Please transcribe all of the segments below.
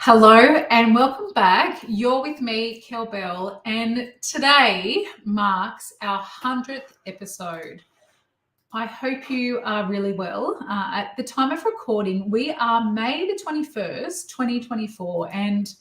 Hello and welcome back. You're with me, Kel Bell, and today marks our 100th episode. I hope you are really well. At the time of recording, we are May the 21st, 2024, and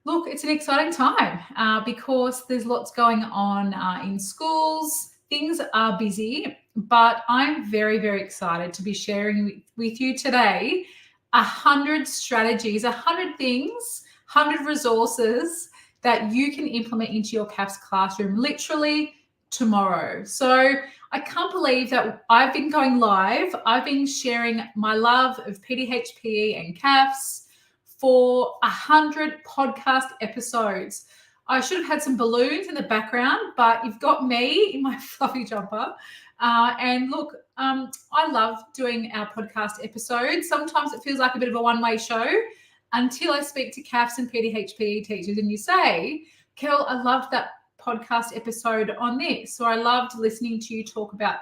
look, it's an exciting time because there's lots going on in schools. Things are busy, but I'm very, very excited to be sharing with you today 100 strategies, 100 things, 100 resources that you can implement into your CAFS classroom literally tomorrow. So I can't believe that I've been going live. I've been sharing my love of PDHPE and CAFS for 100 podcast episodes. I should have had some balloons in the background, but you've got me in my fluffy jumper. And look, I love doing our podcast episodes. Sometimes it feels like a bit of a one-way show until I speak to CAFS and PDHPE teachers and you say, Kel, I loved that podcast episode on this, or I loved listening to you talk about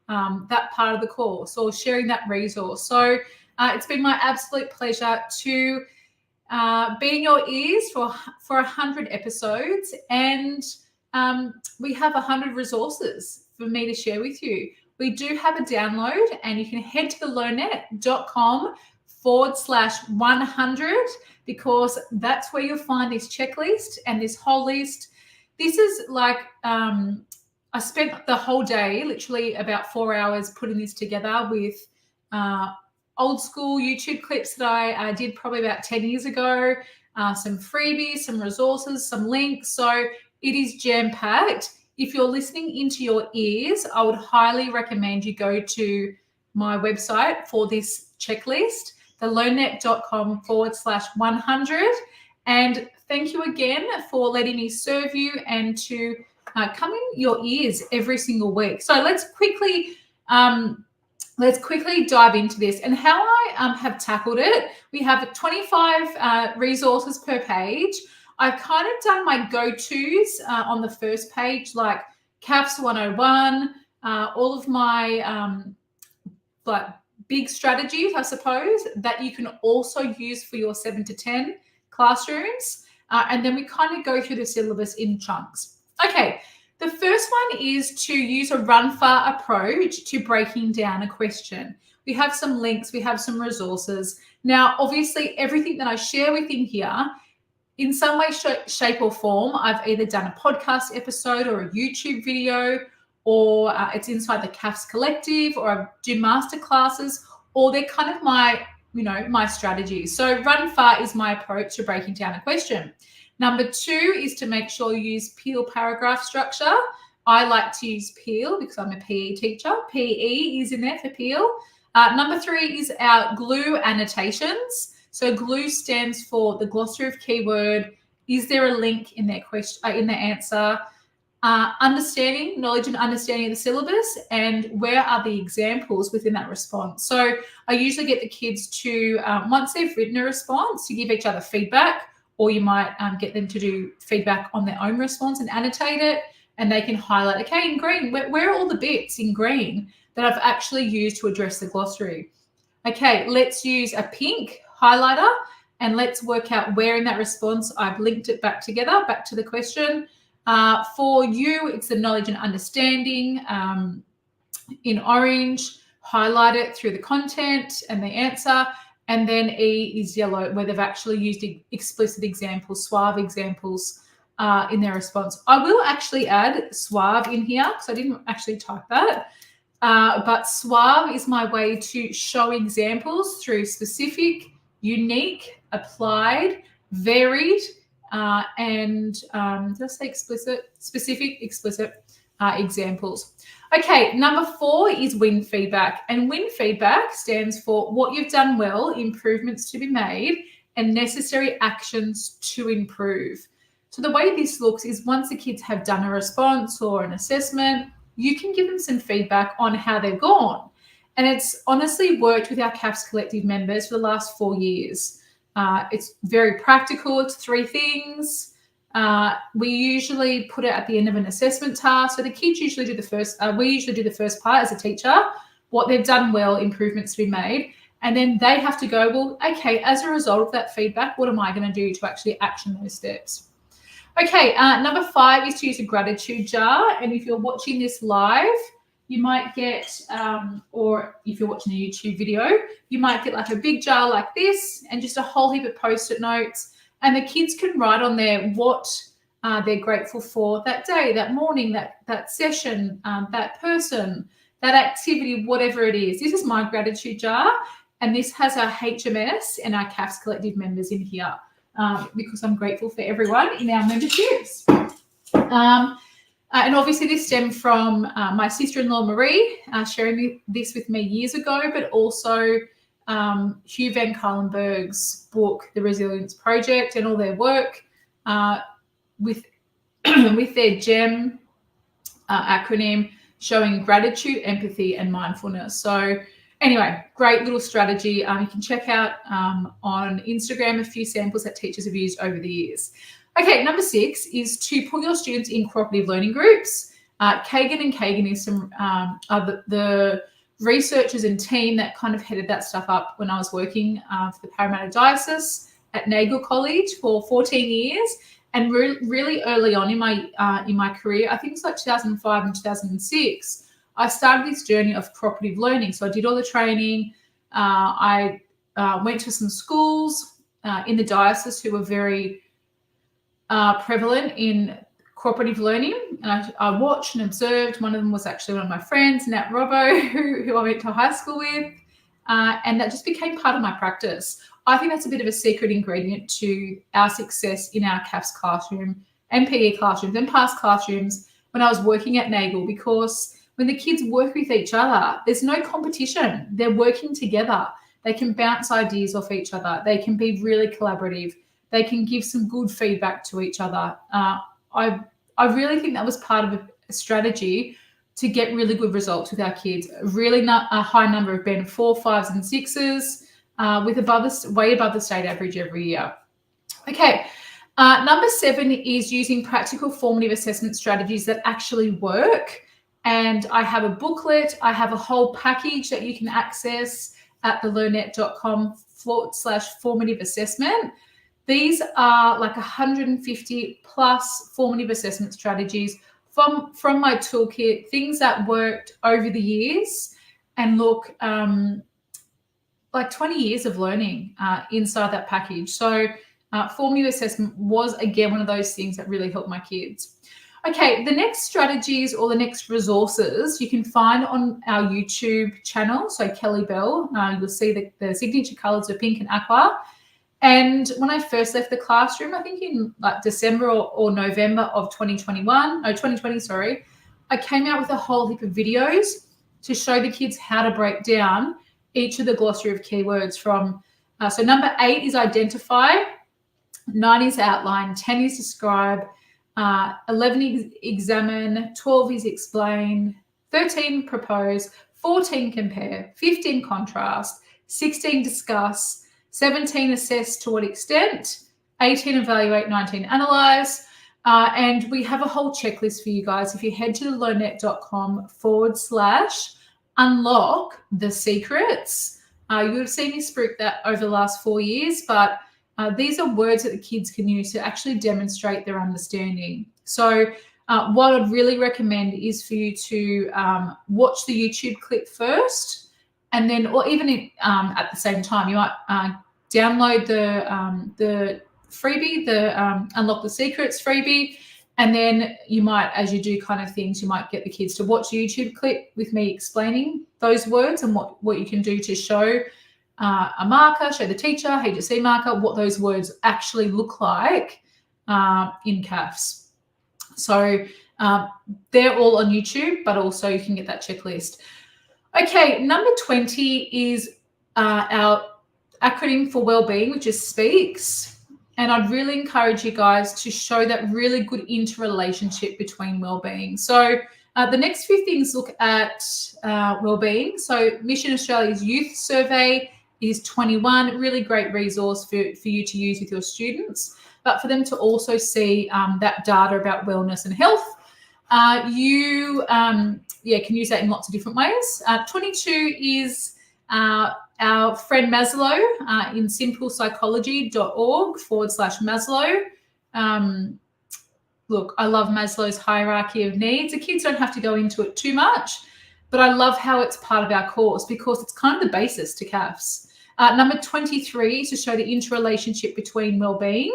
that part of the course or sharing that resource. So it's been my absolute pleasure to be in your ears for 100 episodes, and we have 100 resources for me to share with you. We do have a download, and you can head to the learnnet.com/100 because that's where you'll find this checklist and this whole list. This is like I spent the whole day, literally about 4 hours, putting this together with old school YouTube clips that I did probably about 10 years ago, some freebies, some resources, some links. So it is jam-packed. If you're listening into your ears, I would highly recommend you go to my website for this checklist, thelearnnet.com/100. And thank you again for letting me serve you and to come in your ears every single week. So let's quickly dive into this and how I have tackled it. We have 25 resources per page. I've kind of done my go-tos on the first page, like CAFS 101, all of my like big strategies, I suppose, that you can also use for your 7 to 10 classrooms. And then we kind of go through the syllabus in chunks. Okay. The first one is to use a run-far approach to breaking down a question. We have some links, we have some resources. Now, obviously, everything that I share within here, in some way, shape, or form, I've either done a podcast episode or a YouTube video, or it's inside the CAFS Collective, or I do masterclasses, or they're kind of my strategies. So run-far is my approach to breaking down a question. Number 2 is to make sure you use Peel paragraph structure. I like to use Peel because I'm a PE teacher. PE is in there for Peel. Number 3 is our GLUE annotations. So GLUE stands for the glossary of keyword. Is there a link in their question, in their answer? Knowledge and understanding of the syllabus, and where are the examples within that response? So I usually get the kids to, once they've written a response, to give each other feedback, or you might get them to do feedback on their own response and annotate it, and they can highlight, okay, in green, where are all the bits in green that I've actually used to address the glossary? Okay, let's use a pink highlighter, and let's work out where in that response I've linked it back together, back to the question. For you, it's the knowledge and understanding in orange, highlight it through the content and the answer. And then E is yellow, where they've actually used explicit examples, suave examples in their response. I will actually add suave in here because I didn't actually type that. But suave is my way to show examples through specific, unique, applied, varied, and did I say explicit? Specific, explicit examples. Okay, number 4 is win feedback. And win feedback stands for what you've done well, improvements to be made, and necessary actions to improve. So the way this looks is once the kids have done a response or an assessment, you can give them some feedback on how they've gone. And it's honestly worked with our CAFS Collective members for the last 4 years. It's very practical. It's 3 things. We usually put it at the end of an assessment task. So the kids usually do the first, we usually do the first part as a teacher, what they've done well, improvements to be made. And then they have to go, well, okay, as a result of that feedback, what am I going to do to actually action those steps? Okay, number 5 is to use a gratitude jar. And if you're watching this live, you might get, or if you're watching a YouTube video, you might get like a big jar like this and just a whole heap of Post-it notes. And the kids can write on there what they're grateful for that day, that morning, that session, that person, that activity, whatever it is. This is my gratitude jar, and this has our HMS and our CAFS collective members in here because I'm grateful for everyone in our memberships. And obviously this stemmed from my sister-in-law Marie sharing this with me years ago, but also Hugh Van Cuylenberg's book, The Resilience Project, and all their work with their GEM acronym showing gratitude, empathy, and mindfulness. So anyway, great little strategy. You can check out on Instagram a few samples that teachers have used over the years. Okay, number 6 is to put your students in cooperative learning groups. Kagan and Kagan is some are the researchers and team that kind of headed that stuff up when I was working for the Parramatta Diocese at Nagel College for 14 years. And really early on in my career, I think it's like 2005 and 2006, I started this journey of cooperative learning. So I did all the training. I went to some schools in the diocese who were very prevalent in cooperative learning. And I watched and observed. One of them was actually one of my friends, Nat Robbo, who I went to high school with. And that just became part of my practice. I think that's a bit of a secret ingredient to our success in our CAFS classroom and PE classrooms and past classrooms when I was working at Nagel, because when the kids work with each other, there's no competition. They're working together. They can bounce ideas off each other. They can be really collaborative. They can give some good feedback to each other. I really think that was part of a strategy to get really good results with our kids. Really a high number of Band 4, 5s and 6s with way above the state average every year. Okay, number 7 is using practical formative assessment strategies that actually work. And I have a booklet. I have a whole package that you can access at thelearnet.com/formative assessment. These are like 150 plus formative assessment strategies from my toolkit, things that worked over the years, and look, like 20 years of learning inside that package. So formative assessment was, again, one of those things that really helped my kids. Okay, the next strategies or the next resources you can find on our YouTube channel. So Kelly Bell, you'll see the signature colors are pink and aqua. And when I first left the classroom, I think in like December or November of 2020, sorry, I came out with a whole heap of videos to show the kids how to break down each of the glossary of keywords from, so number 8 is identify, 9 is outline, 10 is describe, 11 is examine, 12 is explain, 13 propose, 14 compare, 15 contrast, 16 discuss, 17 assess to what extent, 18 evaluate, 19 analyze. And we have a whole checklist for you guys. If you head to thelearnet.com/unlock the secrets, you would have seen me spruik that over the last 4 years, but these are words that the kids can use to actually demonstrate their understanding. So what I'd really recommend is for you to watch the YouTube clip first, and then, or even at the same time, you might download the freebie, the Unlock the Secrets freebie, and then you might, as you do kind of things, you might get the kids to watch the YouTube clip with me explaining those words and what you can do to show a marker, show the teacher, HSC marker, what those words actually look like in CAFS. So they're all on YouTube, but also you can get that checklist. Okay, number 20 is our acronym for wellbeing, which is SPEAKS. And I'd really encourage you guys to show that really good interrelationship between wellbeing. So the next few things look at wellbeing. So Mission Australia's youth survey is 21, really great resource for you to use with your students, but for them to also see that data about wellness and health. You can use that in lots of different ways. 22 is our friend Maslow in simplepsychology.org/Maslow. Look, I love Maslow's hierarchy of needs. The kids don't have to go into it too much, but I love how it's part of our course because it's kind of the basis to CAFS. Number 23 is to show the interrelationship between wellbeing.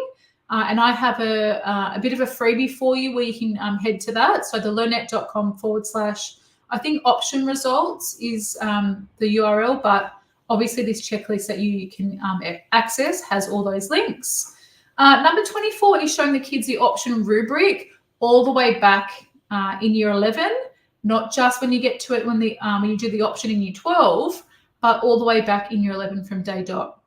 And I have a bit of a freebie for you where you can head to that. So the learnet.com/ I think option results is the URL, but obviously this checklist that you can access has all those links. Number 24 is showing the kids the option rubric all the way back in year 11, not just when you get to it when you do the option in year 12, but all the way back in year 11 from day dot.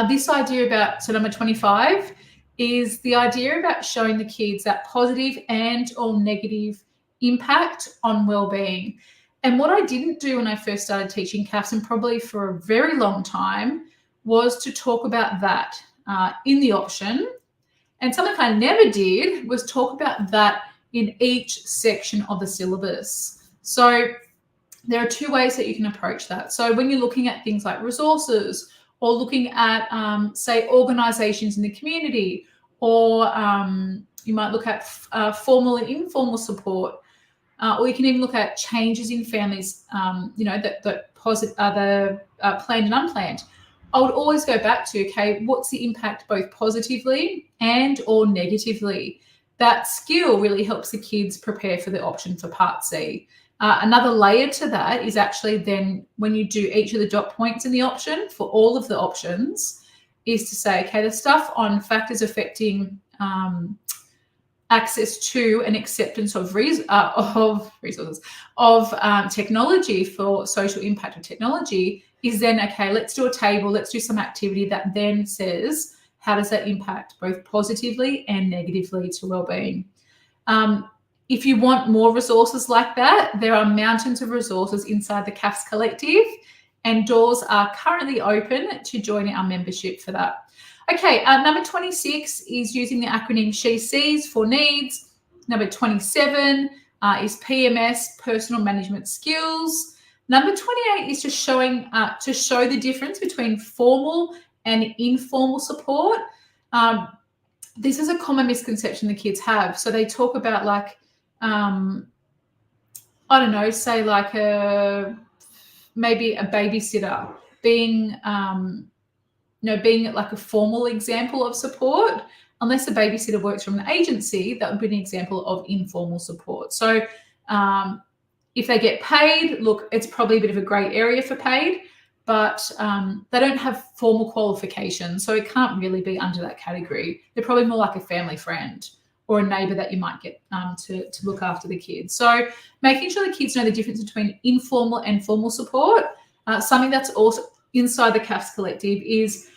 This idea about, so number 25, is the idea about showing the kids that positive and or negative impact on well-being. And what I didn't do when I first started teaching CAFS, and probably for a very long time, was to talk about that in the option. And something I never did was talk about that in each section of the syllabus. So there are two ways that you can approach that. So when you're looking at things like resources, or looking at, say, organisations in the community, or you might look at formal and informal support, or you can even look at changes in families, that planned and unplanned. I would always go back to, okay, what's the impact both positively and or negatively? That skill really helps the kids prepare for the option for Part C. Another layer to that is actually then when you do each of the dot points in the option for all of the options is to say, okay, the stuff on factors affecting access to and acceptance of resources, of technology for social impact of technology is then, okay, let's do a table, let's do some activity that then says, how does that impact both positively and negatively to wellbeing? If you want more resources like that, there are mountains of resources inside the CAFS Collective, and doors are currently open to join our membership for that. Okay, number 26 is using the acronym SHE-SEES for needs. Number 27 is PMS, personal management skills. Number 28 is just showing to show the difference between formal and informal support. This is a common misconception the kids have. So they talk about like, I don't know, say like maybe a babysitter being, being like a formal example of support. Unless a babysitter works from an agency, that would be an example of informal support. So if they get paid, look, it's probably a bit of a grey area for paid, but they don't have formal qualifications, so it can't really be under that category. They're probably more like a family friend or a neighbour that you might get to look after the kids. So making sure the kids know the difference between informal and formal support. Something that's also inside the CAFS Collective is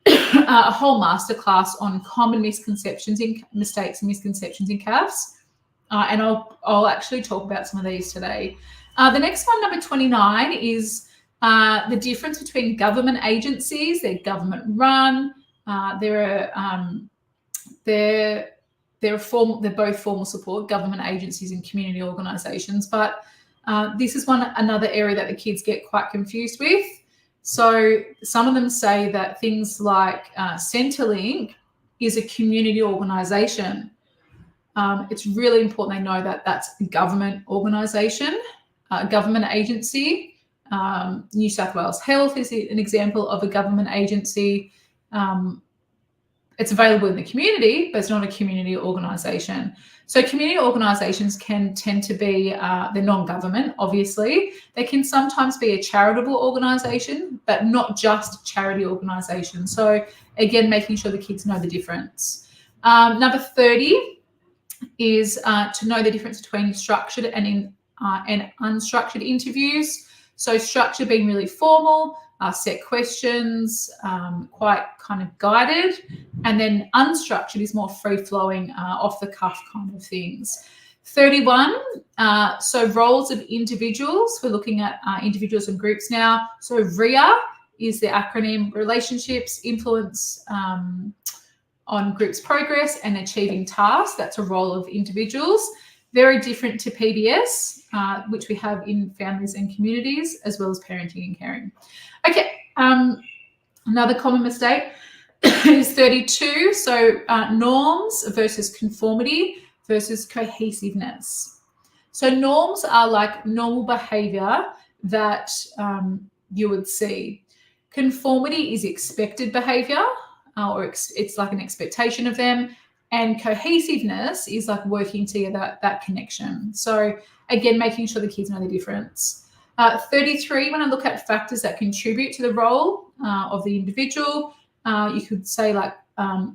a whole masterclass on common mistakes and misconceptions in CAFS. And I'll actually talk about some of these today. The next one, number 29, is the difference between government agencies. They're government run. They're both formal support, government agencies and community organisations. But this is another area that the kids get quite confused with. So some of them say that things like Centrelink is a community organisation. It's really important they know that that's a government organisation, a government agency. New South Wales Health is an example of a government agency. It's available in the community, but it's not a community organisation. So community organisations can tend to be, they're non-government, obviously. They can sometimes be a charitable organisation, but not just charity organisation. So again, making sure the kids know the difference. Number 30 is to know the difference between structured and unstructured interviews. So structure being really formal, set questions, quite kind of guided, and then unstructured is more free-flowing, off-the-cuff kind of things. 31, so roles of individuals. We're looking at individuals and groups now. So RIA is the acronym, relationships, influence on groups' progress and achieving tasks. That's a role of individuals. Very different to PBS, which we have in families and communities, as well as parenting and caring. Okay, another common mistake is 32. So norms versus conformity versus cohesiveness. So norms are like normal behavior that you would see. Conformity is expected behavior, or it's like an expectation of them. And cohesiveness is like working together, that connection. So again, making sure the kids know the difference. 33, when I look at factors that contribute to the role of the individual, you could say like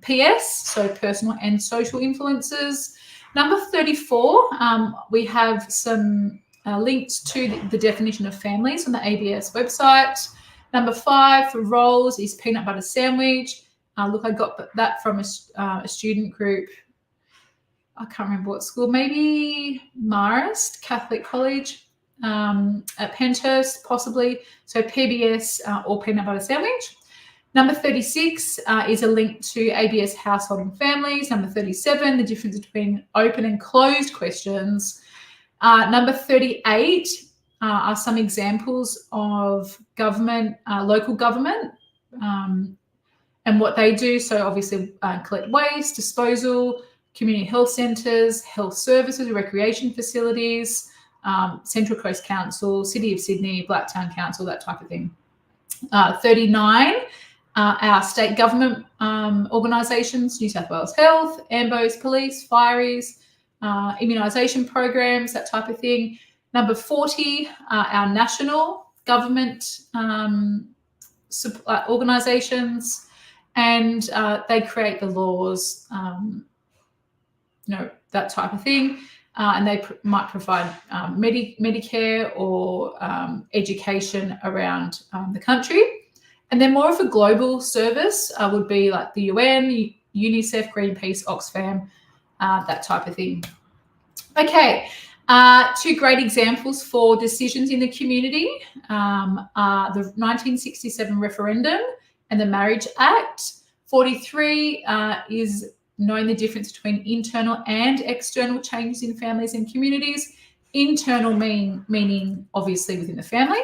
PS, so personal and social influences. Number 34, we have some links to the definition of families on the ABS website. Number 5 for roles is peanut butter sandwich. Look, I got that from a student group. I can't remember what school, maybe Marist Catholic College at Penshurst, possibly. So PBS or peanut butter sandwich. Number 36 is a link to ABS household and families. Number 37, the difference between open and closed questions. Number 38 are some examples of government, local government, and what they do. So obviously collect waste, disposal, community health centres, health services, recreation facilities, Central Coast Council, City of Sydney, Blacktown Council, that type of thing. 39, our state government organisations, New South Wales Health, AMBOs, police, fireys, immunisation programs, that type of thing. Number 40, our national government organisations, and they create the laws, that type of thing. And they might provide Medicare or education around the country. And then more of a global service would be like the UN, UNICEF, Greenpeace, Oxfam, that type of thing. Okay, 2 great examples for decisions in the community are the 1967 referendum and the Marriage Act. 43 is knowing the difference between internal and external changes in families and communities. Internal meaning obviously within the family,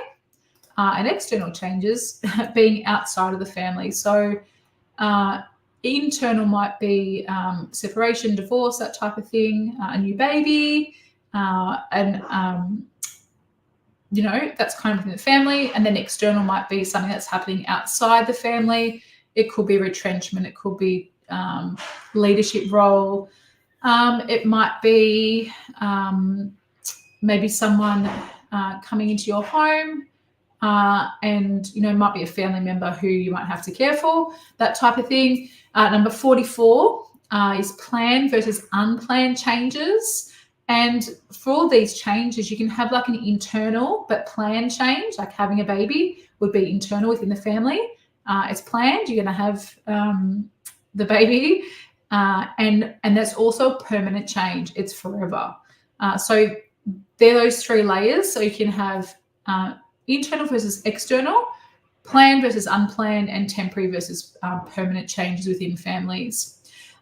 and external changes being outside of the family. So internal might be separation, divorce, that type of thing, a new baby, and that's kind of within the family. And then external might be something that's happening outside the family. It could be retrenchment. It could be leadership role. It might be maybe someone coming into your home and, might be a family member who you might have to care for, that type of thing. Number 44 is planned versus unplanned changes. And for all these changes, you can have like an internal but planned change, like having a baby would be internal within the family. It's planned, you're going to have the baby, and that's also a permanent change. It's forever. So they're those 3 layers. So you can have internal versus external, planned versus unplanned, and temporary versus permanent changes within families.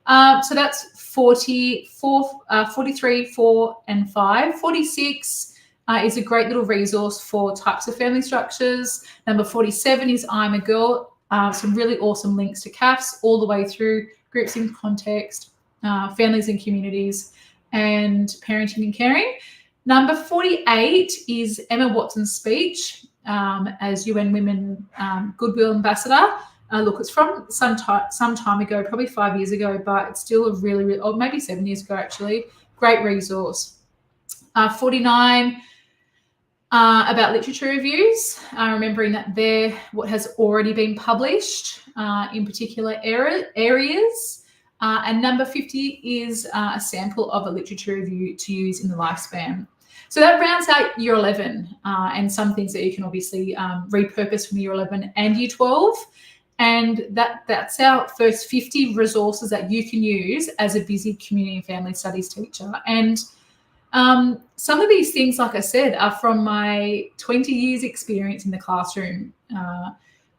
So that's 44, 43, 4 and 5. 46 is a great little resource for types of family structures. Number 47 is I'm a Girl. Some really awesome links to CAFs all the way through groups in context, families and communities, and parenting and caring. Number 48 is Emma Watson's speech as UN Women Goodwill Ambassador. Look, it's from some time ago, probably 5 years ago, but it's still a really, or maybe 7 years ago actually, great resource. 49, about literature reviews, remembering that they're what has already been published in particular areas. And number 50 is a sample of a literature review to use in the lifespan. So that rounds out Year 11 and some things that you can obviously repurpose from Year 11 and Year 12. And that's our first 50 resources that you can use as a busy community and family studies teacher. And some of these things, like I said, are from my 20 years experience in the classroom.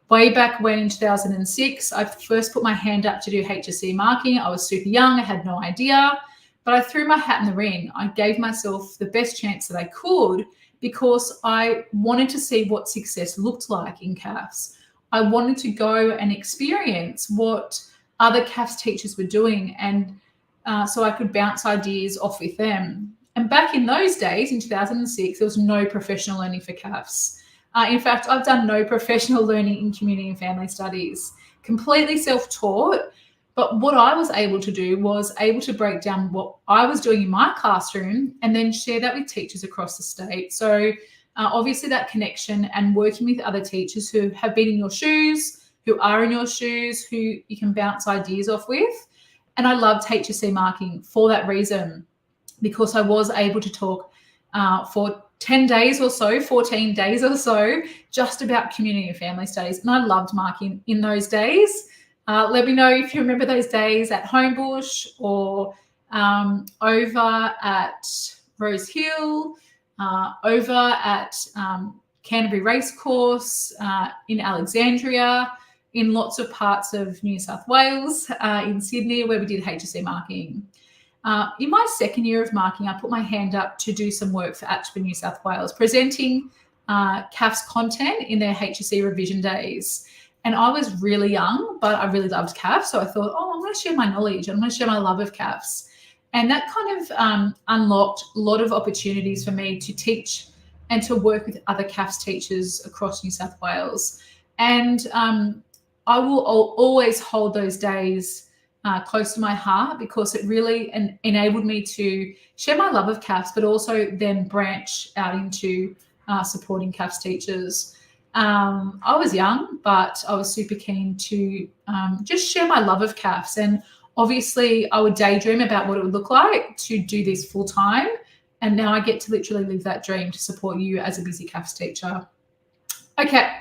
Way back when in 2006, I first put my hand up to do HSC marking. I was super young. I had no idea. but I threw my hat in the ring. I gave myself the best chance that I could because I wanted to see what success looked like in CAFS. I wanted to go and experience what other CAFS teachers were doing, and so I could bounce ideas off with them. And back in those days, in 2006, there was no professional learning for CAFS. In fact, I've done no professional learning in community and family studies, completely self-taught. But what I was able to do was able to break down what I was doing in my classroom and then share that with teachers across the state. So obviously that connection and working with other teachers who have been in your shoes, who are in your shoes, who you can bounce ideas off with. And I loved HSC marking for that reason, because I was able to talk for 10 days or so, 14 days or so, just about community and family studies. And I loved marking in those days. Let me know if you remember those days at Homebush or over at Rose Hill, over at Canterbury Racecourse, in Alexandria, in lots of parts of New South Wales, in Sydney, where we did HSC marking. In my second year of marking, I put my hand up to do some work for ACTPA New South Wales, presenting CAFS content in their HSC revision days. And I was really young, but I really loved CAFS. So I thought, I'm going to share my knowledge. I'm going to share my love of CAFS. And that kind of unlocked a lot of opportunities for me to teach and to work with other CAFS teachers across New South Wales. And I will always hold those days close to my heart, because it really enabled me to share my love of CAFS, but also then branch out into supporting CAFS teachers. I was young, but I was super keen to just share my love of CAFS. And obviously I would daydream about what it would look like to do this full time. And now I get to literally live that dream to support you as a busy CAFS teacher. Okay,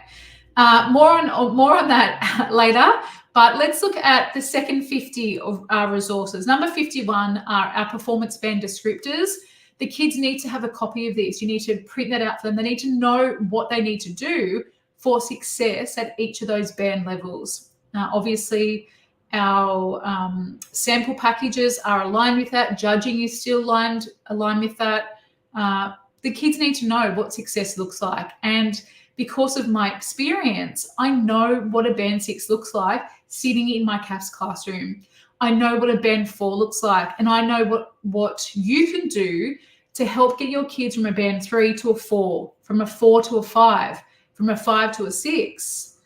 more on that later. But let's look at the second 50 of our resources. Number 51 are our performance band descriptors. The kids need to have a copy of this. You need to print that out for them. They need to know what they need to do for success at each of those band levels. Now, obviously, our sample packages are aligned with that. Judging is still aligned with that. The kids need to know what success looks like. And because of my experience, I know what a band 6 looks like sitting in my CAFS classroom. I know what a band 4 looks like, and I know what you can do to help get your kids from a band 3 to a 4, from a 4 to a 5, from a 5 to a 6.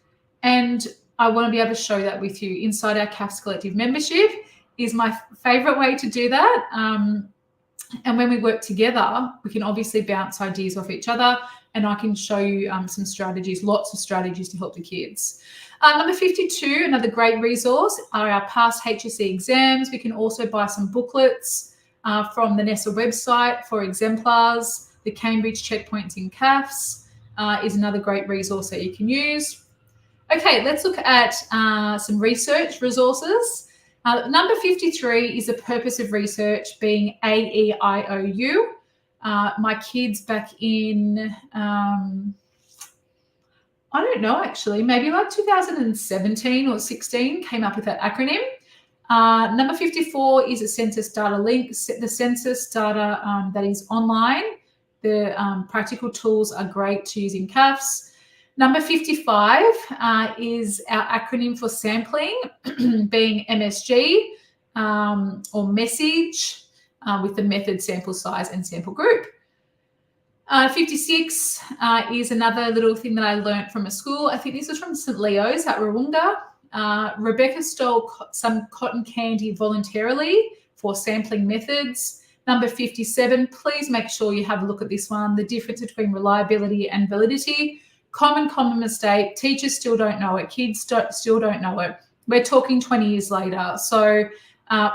And I want to be able to show that with you. Inside our CAFS Collective membership is my favorite way to do that. And when we work together, we can obviously bounce ideas off each other, and I can show you some strategies, lots of strategies to help the kids. Number 52, another great resource, are our past HSC exams. We can also buy some booklets from the NESA website for exemplars. The Cambridge Checkpoints in CAFS is another great resource that you can use. Okay, let's look at some research resources. Number 53 is the purpose of research, being AEIOU. My kids back in, I don't know actually, maybe like 2017 or 16 came up with that acronym. Number 54 is a census data link, the census data that is online. The practical tools are great to use in CAFS. Number 55 is our acronym for sampling, being MSG or message, with the method, sample size, and sample group. 56 is another little thing that I learned from a school. I think this was from St. Leo's at Warrawonga. Rebecca stole some cotton candy voluntarily for sampling methods. Number 57, please make sure you have a look at this one, the difference between reliability and validity. Common mistake. Teachers still don't know it. Kids still don't know it. We're talking 20 years later. So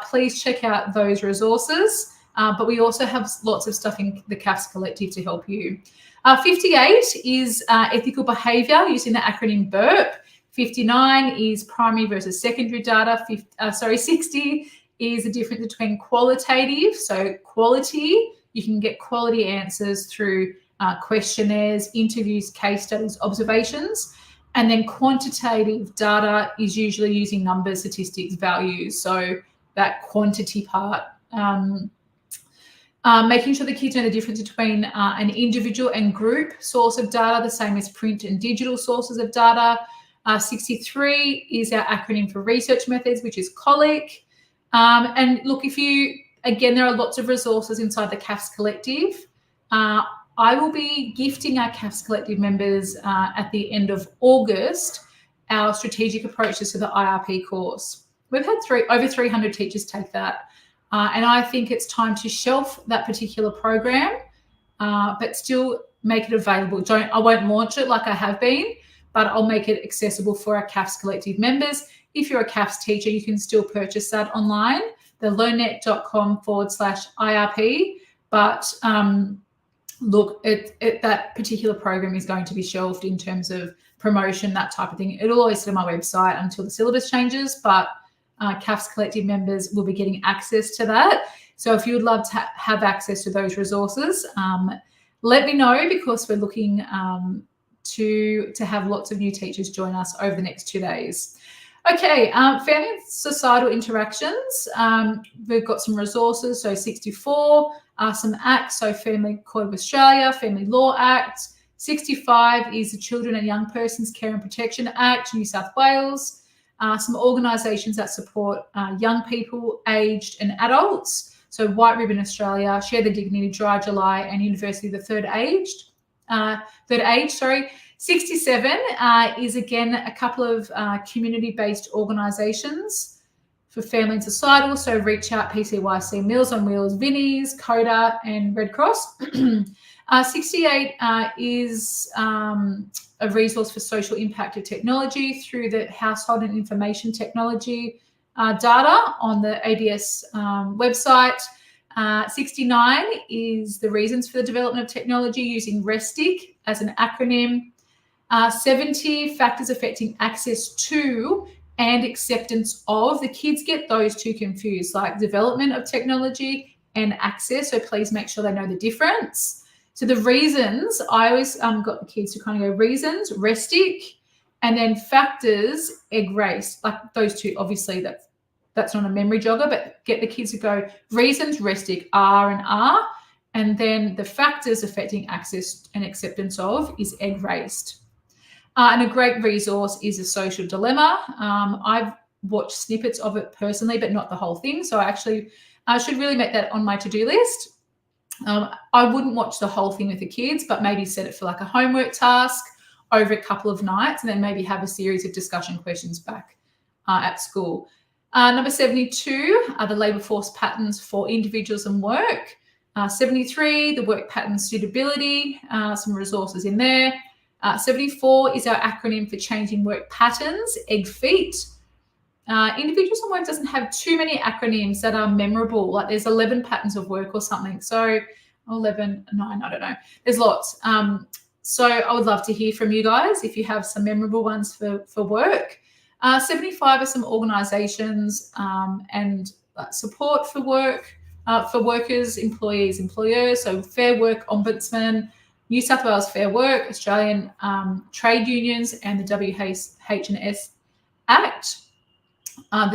please check out those resources. But we also have lots of stuff in the CAFS Collective to help you. 58 is ethical behaviour using the acronym BURP. 59 is primary versus secondary data. 60 is the difference between qualitative. So quality, you can get quality answers through questionnaires, interviews, case studies, observations. And then quantitative data is usually using numbers, statistics, values. So that quantity part making sure the kids know the difference between an individual and group source of data, the same as print and digital sources of data. 63 is our acronym for research methods, which is COLIC. And look, again, there are lots of resources inside the CAFS Collective. I will be gifting our CAFS Collective members at the end of August our strategic approaches to the IRP course. We've had over 300 teachers take that. And I think it's time to shelf that particular program, but still make it available. I won't launch it like I have been, but I'll make it accessible for our CAFS Collective members. If you're a CAFS teacher, you can still purchase that online, the learnnet.com/IRP. But look, that particular program is going to be shelved in terms of promotion, that type of thing. It'll always sit on my website until the syllabus changes, but CAFS Collective members will be getting access to that. So if you would love to have access to those resources, let me know, because we're looking to have lots of new teachers join us over the next 2 days. Okay, family and societal interactions. We've got some resources. So 64 are some acts. So Family Court of Australia, Family Law Act. 65 is the Children and Young Persons Care and Protection Act, New South Wales. Some organisations that support young people, aged and adults. So White Ribbon Australia, Share the Dignity, Dry July, and University of the Third Age. 67 is again a couple of community-based organisations for family and societal. So Reach Out, PCYC, Meals on Wheels, Vinnie's, CODA, and Red Cross. 68 is a resource for social impact of technology through the household and information technology data on the ABS website. 69 is the reasons for the development of technology using RESTIC as an acronym. 70, factors affecting access to and acceptance of. The kids get those two confused, like development of technology and access. So please make sure they know the difference. So the reasons, I always got the kids to kind of go reasons, RESTIC, and then factors, EGRACE. Like those two, obviously that's not a memory jogger, but get the kids to go reasons, RESTIC, R and R, and then the factors affecting access and acceptance of is EGRACE. And a great resource is A Social Dilemma. I've watched snippets of it personally, but not the whole thing. So I should really make that on my to-do list. I wouldn't watch the whole thing with the kids, but maybe set it for like a homework task over a couple of nights, and then maybe have a series of discussion questions back at school. Number 72 are the labour force patterns for individuals and work. 73, the work pattern suitability, some resources in there. 74 is our acronym for changing work patterns, EGFEET. Individuals and work doesn't have too many acronyms that are memorable. Like there's 11 patterns of work or something. So 11, 9, I don't know. There's lots. So I would love to hear from you guys if you have some memorable ones for work. 75 are some organisations and support for work, for workers, employees, employers. So Fair Work Ombudsman, New South Wales Fair Work, Australian trade unions, and the WH&S Act.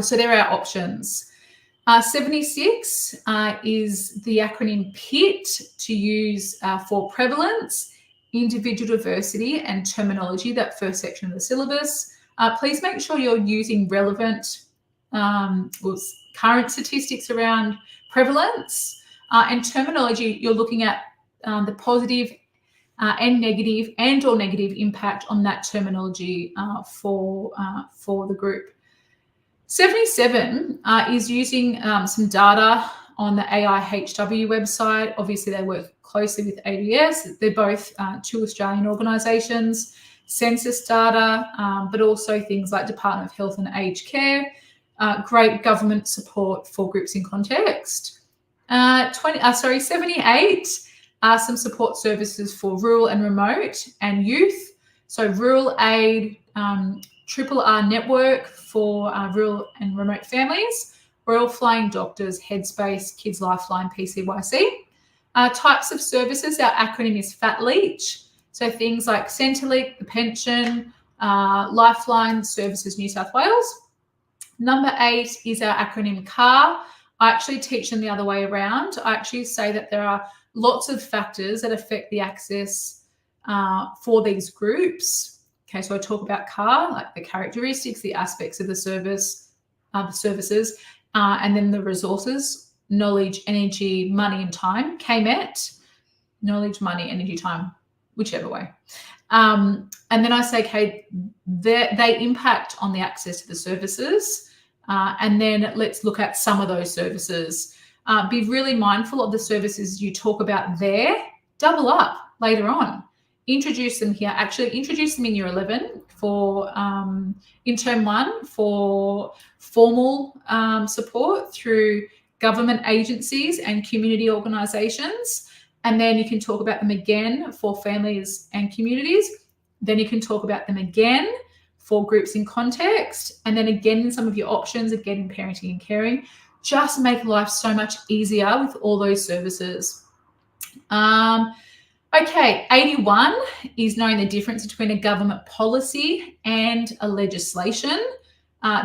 So there are our options. 76 is the acronym PIT to use for prevalence, individual diversity, and terminology, that first section of the syllabus. Please make sure you're using relevant current statistics around prevalence and terminology. You're looking at the positive and negative or negative impact on that terminology for the group. 77 is using some data on the AIHW website. Obviously, they work closely with ABS. They're both two Australian organisations. Census data, but also things like Department of Health and Aged Care. Great government support for groups in context. 78 are some support services for rural and remote and youth. So Rural Aid, Triple R Network for rural and remote families, Royal Flying Doctors, Headspace, Kids Lifeline, PCYC. Types of services, our acronym is FATLEACH. So things like Centrelink, the pension, Lifeline Services New South Wales. Number 8 is our acronym CAR, I actually teach them the other way around. I actually say that there are lots of factors that affect the access for these groups. Okay, so I talk about CAR, like the characteristics, the aspects of the services, and then the resources, knowledge, energy, money, and time. KMET, knowledge, money, energy, time, whichever way. And then I say, okay, they impact on the access to the services. And then let's look at some of those services. Be really mindful of the services you talk about there. Double up later on. Introduce them here. Actually, introduce them in year 11 for in term 1 for formal support through government agencies and community organisations. And then you can talk about them again for families and communities. Then you can talk about them again for groups in context. And then again in some of your options, again in parenting and caring. Just make life so much easier with all those services. Okay, 81 is knowing the difference between a government policy and a legislation.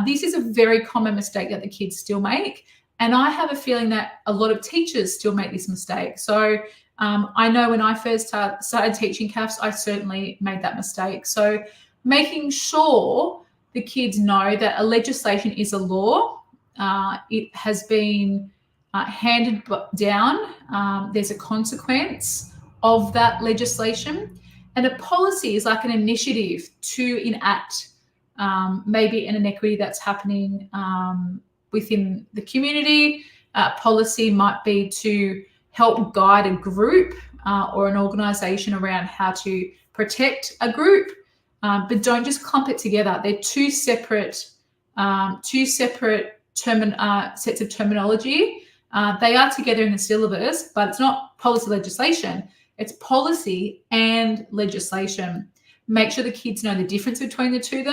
This is a very common mistake that the kids still make. And I have a feeling that a lot of teachers still make this mistake. So I know when I first started teaching CAFS, I certainly made that mistake. So making sure the kids know that a legislation is a law. It has been handed down. There's a consequence of that legislation. And a policy is like an initiative to enact maybe an inequity that's happening within the community. Policy might be to help guide a group or an organisation around how to protect a group, but don't just clump it together. They're two separate sets of terminology. They are together in the syllabus, but it's not policy legislation. It's policy and legislation. Make sure the kids know the difference between the two,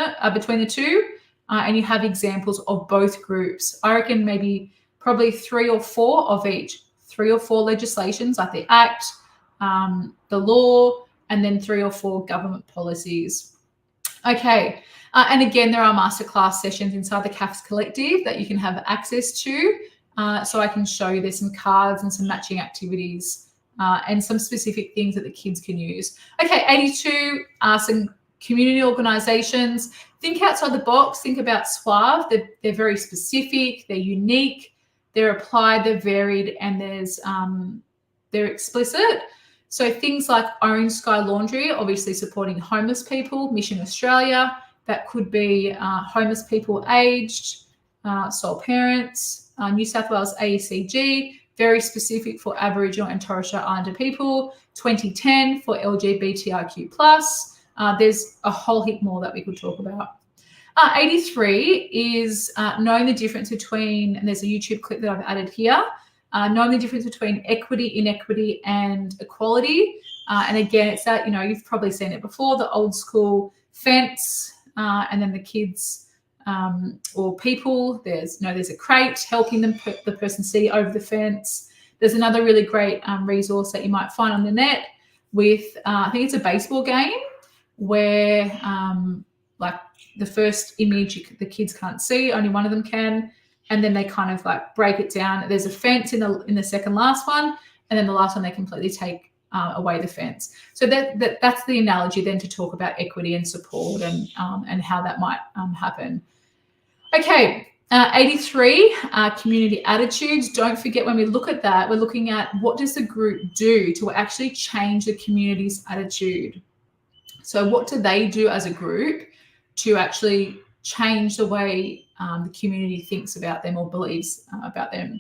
and you have examples of both groups. I reckon probably 3 or 4 of each. 3 or 4 legislations, like the Act, the law, and then 3 or 4 government policies. Okay, and again, there are masterclass sessions inside the CAFS Collective that you can have access to. So I can show you there's some cards and some matching activities and some specific things that the kids can use. Okay, 82 are some community organisations. Think outside the box. Think about SWAV. They're very specific. They're unique. They're applied. They're varied, and they're explicit. So things like Own Sky Laundry, obviously supporting homeless people. Mission Australia, that could be homeless people aged, sole parents. New South Wales AECG, very specific for Aboriginal and Torres Strait Islander people. 2010 for LGBTIQ+. There's a whole heap more that we could talk about. 83 is knowing the difference between, and there's a YouTube clip that I've added here, knowing the difference between equity, inequity, and equality. And again, it's that, you've probably seen it before, the old school fence, and then the kids or people, there's a crate helping the person see over the fence. There's another really great resource that you might find on the net with, I think it's a baseball game where like the first image the kids can't see, only one of them can, and then they kind of like break it down. There's a fence in the second last one, and then the last one they completely take away the fence. So that's the analogy then to talk about equity and support and how that might happen. Okay, 83, community attitudes. Don't forget, when we look at that, we're looking at what does the group do to actually change the community's attitude. So what do they do as a group to actually change the way the community thinks about them or believes about them?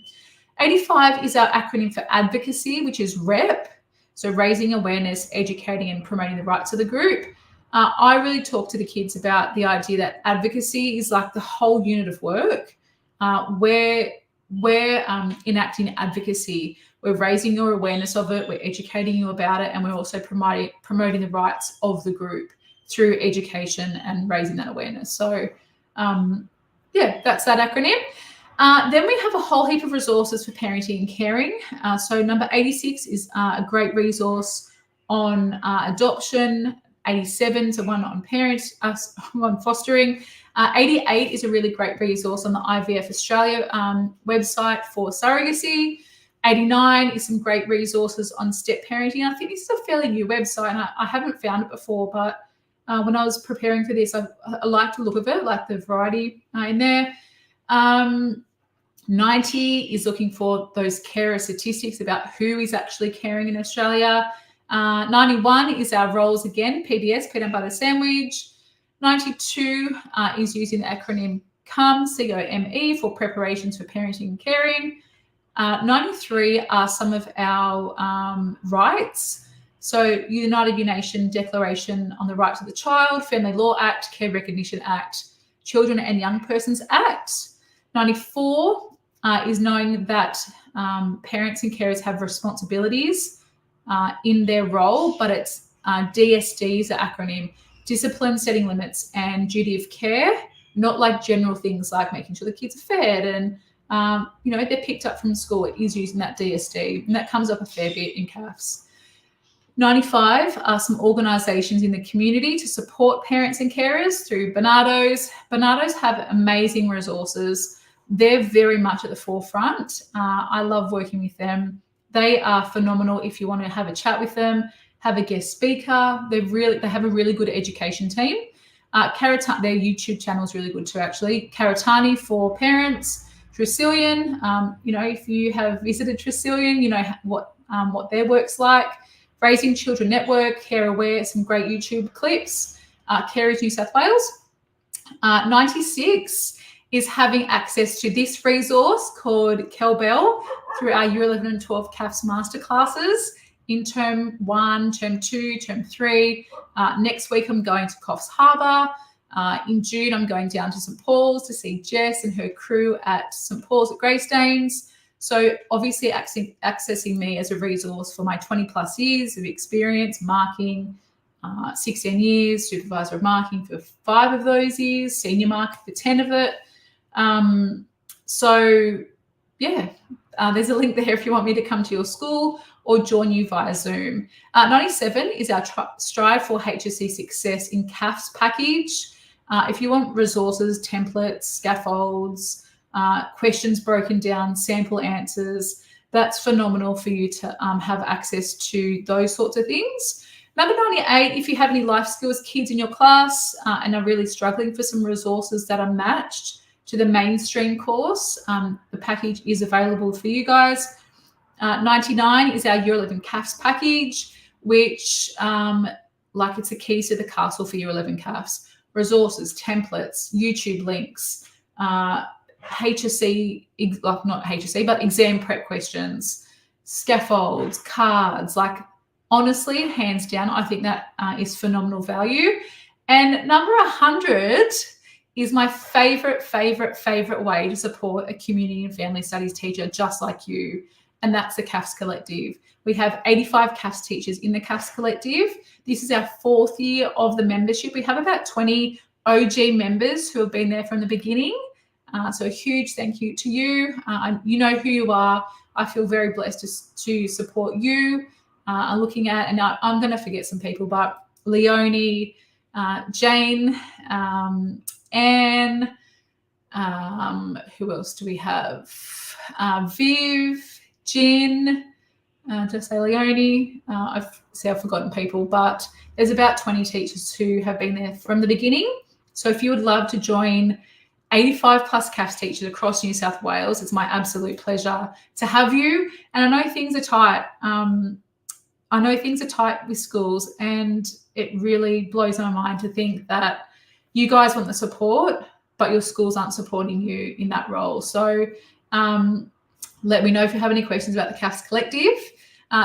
85 is our acronym for advocacy, which is REP. So raising awareness, educating and promoting the rights of the group. I really talk to the kids about the idea that advocacy is like the whole unit of work. We're enacting advocacy. We're raising your awareness of it. We're educating you about it. And we're also promoting the rights of the group through education and raising that awareness. So, yeah, that's that acronym. Then we have a whole heap of resources for parenting and caring. So number 86 is a great resource on adoption, 87, so one on parents, one fostering. 88 is a really great resource on the IVF Australia website for surrogacy. 89 is some great resources on step parenting. I think this is a fairly new website, and I haven't found it before, but when I was preparing for this, I liked the look of it, like the variety in there. 90 is looking for those carer statistics about who is actually caring in Australia. 91 is our roles again, PBS, peanut butter sandwich. 92 is using the acronym COME, C-O-M-E, for preparations for parenting and caring. 93 are some of our rights. So United Nations Declaration on the Right to the Child, Family Law Act, Care Recognition Act, Children and Young Persons Act. 94 is knowing that parents and carers have responsibilities in their role, but it's DSD is the acronym, discipline, setting limits, and duty of care, not like general things like making sure the kids are fed and they're picked up from school. It is using that DSD, and that comes up a fair bit in CAFS. 95 are some organisations in the community to support parents and carers through Barnardo's. Barnardo's have amazing resources. They're very much at the forefront. I love working with them. They are phenomenal if you want to have a chat with them, have a guest speaker. They have a really good education team. Their YouTube channel is really good too, actually. Karitani for parents. Tresillian, if you have visited Tresillian, you know what their work's like. Raising Children Network, Care Aware, some great YouTube clips. Carers New South Wales. 96 is having access to this resource called Kelbell through our Year 11 and 12 CAFS masterclasses in Term 1, Term 2, Term 3. Next week, I'm going to Coffs Harbour. In June, I'm going down to St Paul's to see Jess and her crew at St Paul's at Greystanes. So obviously accessing me as a resource for my 20 plus years of experience, marking, 16 years, supervisor of marking for 5 of those years, senior marker for 10 of it. There's a link there if you want me to come to your school or join you via Zoom. 97 is our Strive for HSC Success in CAFS package. If you want resources, templates, scaffolds, questions broken down, sample answers, that's phenomenal for you to have access to those sorts of things. Number 98, if you have any life skills kids in your class and are really struggling for some resources that are matched to the mainstream course, the package is available for you guys. 99 is our Year 11 CAFS package, which it's the keys to the castle for Year 11 CAFS. Resources, templates, YouTube links, HSC, not HSC, but exam prep questions, scaffolds, cards. Honestly, hands down, I think that is phenomenal value. And number 100 is my favorite way to support a community and family studies teacher just like you, and that's the CAFS Collective. We have 85 CAFS teachers in the CAFS Collective. This is our 4th year of the membership. We have about 20 OG members who have been there from the beginning. So a huge thank you to you. You know who you are. I feel very blessed to support you. I'm looking at, and I'm going to forget some people, but Leonie, Jane, Anne, who else do we have? Viv, Jin, did I say Leonie? I've forgotten people, but there's about 20 teachers who have been there from the beginning. So if you would love to join 85 plus CAFS teachers across New South Wales, it's my absolute pleasure to have you. And I know things are tight. With schools, and it really blows my mind to think that you guys want the support, but your schools aren't supporting you in that role. So let me know if you have any questions about the CAFS Collective.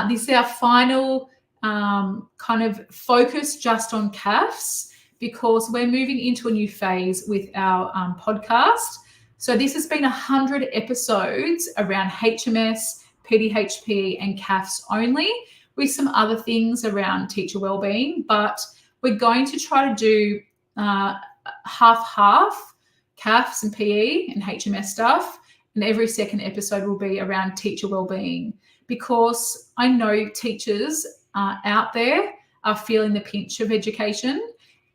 This is our final kind of focus just on CAFS, because we're moving into a new phase with our podcast. So this has been 100 episodes around HMS, PDHP and CAFS only, with some other things around teacher wellbeing, but we're going to try to do half CAFS and PE and HMS stuff, and every second episode will be around teacher wellbeing, because I know teachers out there are feeling the pinch of education.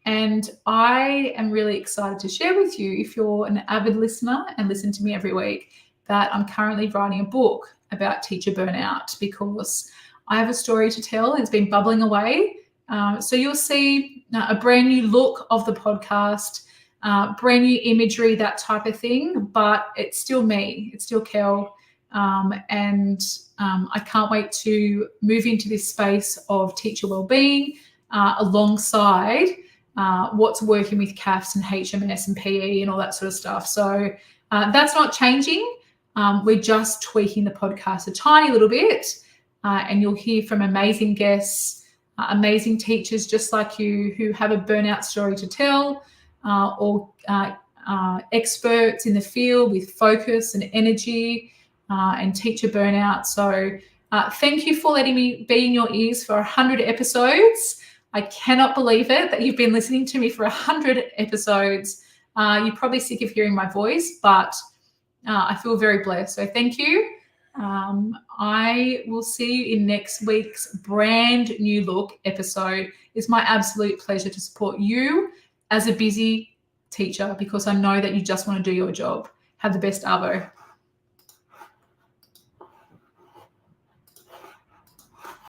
And I am really excited to share with you, if you're an avid listener and listen to me every week, that I'm currently writing a book about teacher burnout, because I have a story to tell. It's been bubbling away. So you'll see a brand new look of the podcast, brand new imagery, that type of thing, but it's still me. It's still Kel. And I can't wait to move into this space of teacher wellbeing alongside what's working with CAFS and HMS and PE and all that sort of stuff. So that's not changing. We're just tweaking the podcast a tiny little bit, and you'll hear from amazing guests, amazing teachers just like you who have a burnout story to tell, or experts in the field with focus and energy and teacher burnout. So thank you for letting me be in your ears for 100 episodes. I cannot believe it that you've been listening to me for 100 episodes. You're probably sick of hearing my voice, but I feel very blessed. So thank you. I will see you in next week's brand new look episode. It's my absolute pleasure to support you as a busy teacher, because I know that you just want to do your job. Have the best Arvo.